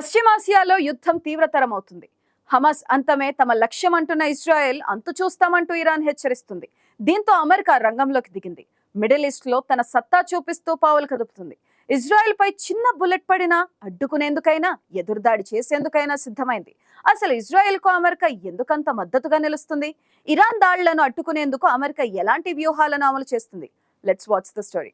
పశ్చిమాసియాలో యుద్ధం తీవ్రతరమవుతుంది. హమాస్ అంతమే తమ లక్ష్యం అంటున్న ఇజ్రాయెల్ అంతు చూస్తామంటూ ఇరాన్ హెచ్చరిస్తుంది. దీంతో అమెరికా రంగంలోకి దిగింది. మిడిల్ ఈస్ట్ లో తన సత్తా చూపిస్తూ పావులు కదుపుతుంది. ఇజ్రాయెల్ పై చిన్న బుల్లెట్ పడినా అడ్డుకునేందుకైనా ఎదురుదాడి చేసేందుకైనా సిద్ధమైంది. అసలు ఇజ్రాయెల్ కు అమెరికా ఎందుకంత మద్దతుగా నిలుస్తుంది? ఇరాన్ దాడులను అడ్డుకునేందుకు అమెరికా ఎలాంటి వ్యూహాలను అమలు చేస్తుంది? Let's watch the story.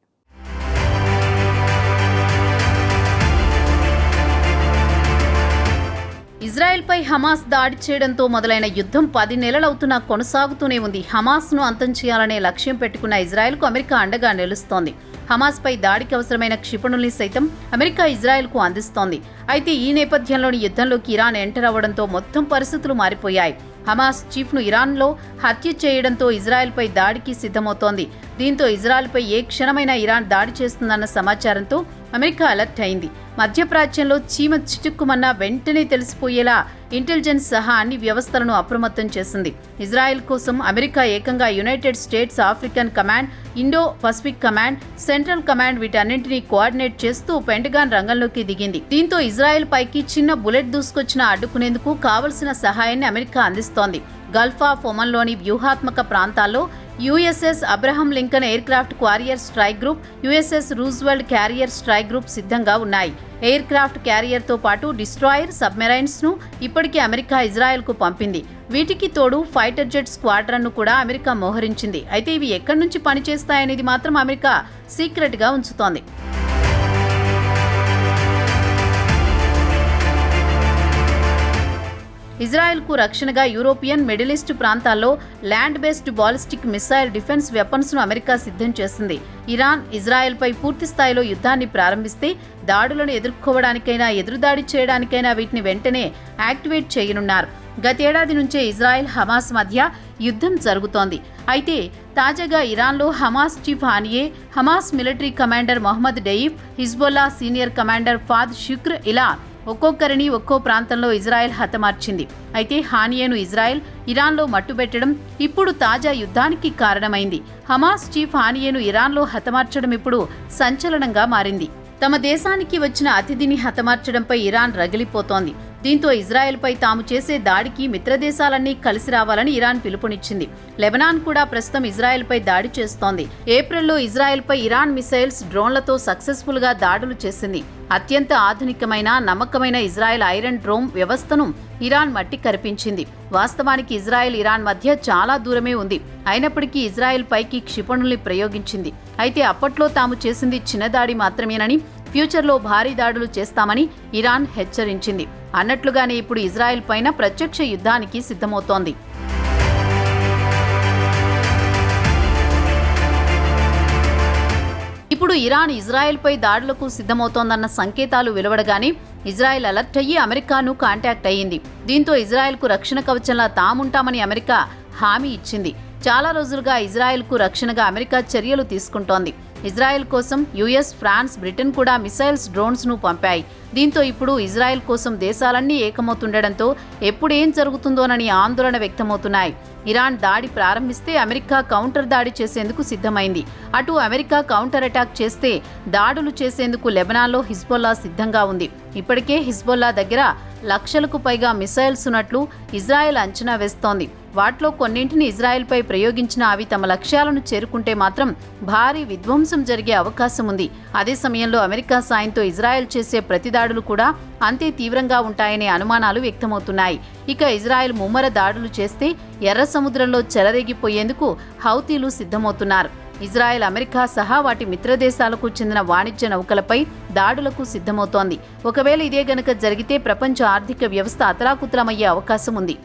ఇజ్రాయెల్పై హమాస్ దాడి చేయడంతో మొదలైన యుద్ధం 10 నెలలవుతున్నా కొనసాగుతూనే ఉంది. హమాస్ను అంతం చేయాలనే లక్ష్యం పెట్టుకున్న ఇజ్రాయెల్కు అమెరికా అండగా నిలుస్తోంది. హమాస్పై దాడికి అవసరమైన క్షిపణుల్ని సైతం అమెరికా ఇజ్రాయెల్కు అందిస్తోంది. అయితే ఈ నేపథ్యంలోని యుద్ధంలోకి ఇరాన్ ఎంటర్ అవ్వడంతో మొత్తం పరిస్థితులు మారిపోయాయి. హమాస్ చీఫ్ను ఇరాన్లో హత్య చేయడంతో ఇజ్రాయెల్పై దాడికి సిద్ధమవుతోంది. దీంతో ఇజ్రాయెల్పై ఏ క్షణమైనా ఇరాన్ దాడి చేస్తుందన్న సమాచారంతో అమెరికా అలర్ట్ అయింది. మధ్యప్రాచ్యంలో చీమ చిటుక్కుమన్నా వెంటనే తెలిసిపోయేలా ఇంటెలిజెన్స్ సహా అన్ని వ్యవస్థలను అప్రమత్తం చేసింది. ఇజ్రాయెల్ కోసం అమెరికా ఏకంగా United states African command, Indo Pacific command, central command వీటన్నింటినీ కోఆర్డినేట్ చేస్తూ పెంటగాన్ రంగంలోకి దిగింది. దీంతో ఇజ్రాయెల్ పైకి చిన్న బుల్లెట్ దూసుకొచ్చినా అడ్డుకునేందుకు కావలసిన సహాయాన్ని అమెరికా అందిస్తోంది. గల్ఫ్ ఆఫ్ ఒమన్లోని వ్యూహాత్మక ప్రాంతాల్లో USS Abraham Lincoln aircraft carrier strike group, USS Roosevelt carrier strike group సిద్ధంగా ఉన్నాయి. ఎయిర్ క్రాఫ్ట్ క్యారియర్తో పాటు డిస్ట్రాయర్, సబ్మెరైన్స్ను ఇప్పటికే అమెరికా ఇజ్రాయెల్కు పంపింది. వీటికి తోడు ఫైటర్ జెట్ స్క్వాడ్రన్ను కూడా అమెరికా మోహరించింది. అయితే ఇవి ఎక్కడి నుంచి పనిచేస్తాయనేది మాత్రం అమెరికా సీక్రెట్గా ఉంచుతోంది. ఇజ్రాయెల్కు రక్షణగా యూరోపియన్, మిడిల్ ఈస్ట్ ప్రాంతాల్లో land based ballistic missile defence వెపన్స్ను అమెరికా సిద్ధం చేసింది. ఇరాన్ ఇజ్రాయెల్పై పూర్తి స్థాయిలో యుద్ధాన్ని ప్రారంభిస్తే దాడులను ఎదుర్కోవడానికైనా ఎదురుదాడి చేయడానికైనా వీటిని వెంటనే యాక్టివేట్ చేయనున్నారు. గతేడాది నుంచే ఇజ్రాయెల్ హమాస్ మధ్య యుద్ధం జరుగుతోంది. అయితే తాజాగా ఇరాన్లో Hamas chief Haniyeh, Hamas military commander Mohammed Deif, Hezbollah senior commander Fuad Shukr ఇలా ఒక్కొక్కరిని ఒక్కో ప్రాంతంలో ఇజ్రాయెల్ హతమార్చింది. అయితే హానియేను ఇజ్రాయెల్ ఇరాన్లో మట్టుబెట్టడం ఇప్పుడు తాజా యుద్ధానికి కారణమైంది. హమాస్ చీఫ్ హానియేను ఇరాన్లో హతమార్చడం ఇప్పుడు సంచలనంగా మారింది. తమ దేశానికి వచ్చిన అతిథిని హతమార్చడంపై ఇరాన్ రగిలిపోతోంది. దీంతో ఇజ్రాయెల్పై తాము చేసే దాడికి మిత్రదేశాలన్నీ కలిసి రావాలని ఇరాన్ పిలుపునిచ్చింది. లెబనాన్ కూడా ప్రస్తుతం ఇజ్రాయెల్పై దాడి చేస్తోంది. ఏప్రిల్లో ఇజ్రాయెల్పై ఇరాన్ మిసైల్స్, డ్రోన్లతో సక్సెస్ఫుల్గా దాడులు చేసింది. అత్యంత ఆధునికమైన, నమ్మకమైన ఇజ్రాయెల్ ఐరన్ డ్రోమ్ వ్యవస్థను ఇరాన్ మట్టి కరిపించింది. వాస్తవానికి ఇజ్రాయెల్ ఇరాన్ మధ్య చాలా దూరమే ఉంది. అయినప్పటికీ ఇజ్రాయెల్ పైకి క్షిపణుల్ని ప్రయోగించింది. అయితే అప్పట్లో తాము చేసింది చిన్న దాడి మాత్రమేనని, ఫ్యూచర్లో భారీ దాడులు చేస్తామని ఇరాన్ హెచ్చరించింది. అన్నట్లుగానే ఇప్పుడు ఇజ్రాయెల్ పైన ప్రత్యక్ష యుద్ధానికి సిద్ధమవుతోంది. ఇప్పుడు ఇరాన్ ఇజ్రాయెల్పై దాడులకు సిద్ధమవుతోందన్న సంకేతాలు వెలువడగానే ఇజ్రాయెల్ అలర్ట్ అయ్యి అమెరికాను కాంటాక్ట్ అయ్యింది. దీంతో ఇజ్రాయెల్కు రక్షణ కవచంలా తాముంటామని అమెరికా హామీ ఇచ్చింది. చాలా రోజులుగా ఇజ్రాయెల్కు రక్షణగా అమెరికా చర్యలు తీసుకుంటోంది. ఇజ్రాయెల్ కోసం యుఎస్, ఫ్రాన్స్, బ్రిటన్ కూడా మిసైల్స్, డ్రోన్స్ను పంపాయి. దీంతో ఇప్పుడు ఇజ్రాయెల్ కోసం దేశాలన్నీ ఏకమవుతుండటంతో ఎప్పుడేం జరుగుతుందోనని ఆందోళన వ్యక్తమవుతున్నాయి. ఇరాన్ దాడి ప్రారంభిస్తే అమెరికా కౌంటర్ దాడి చేసేందుకు సిద్ధమైంది. అటు అమెరికా కౌంటర్ అటాక్ చేస్తే దాడులు చేసేందుకు లెబనాన్లో హిజ్బొల్లా సిద్ధంగా ఉంది. ఇప్పటికే హిజ్బొల్లా దగ్గర లక్షలకు పైగా మిసైల్స్ ఉన్నట్లు ఇజ్రాయెల్ అంచనా వేస్తోంది. వాటిలో కొన్నింటిని ఇజ్రాయెల్పై ప్రయోగించిన అవి తమ లక్ష్యాలను చేరుకుంటే మాత్రం భారీ విధ్వంసం జరిగే అవకాశం ఉంది. అదే సమయంలో అమెరికా సాయంతో ఇజ్రాయెల్ చేసే ప్రతిదాడులు కూడా అంతే తీవ్రంగా ఉంటాయనే అనుమానాలు వ్యక్తమవుతున్నాయి. ఇక ఇజ్రాయెల్ ముమ్మర దాడులు చేస్తే ఎర్ర సముద్రంలో చెలరేగిపోయేందుకు హౌతీలు సిద్ధమవుతున్నారు. ఇజ్రాయెల్ అమెరికా సహా వాటి మిత్రదేశాలకు చెందిన వాణిజ్య నౌకలపై దాడులకు సిద్ధమవుతోంది. ఒకవేళ ఇదే గనక జరిగితే ప్రపంచ ఆర్థిక వ్యవస్థ అతలాకుతలమయ్యే అవకాశం ఉంది.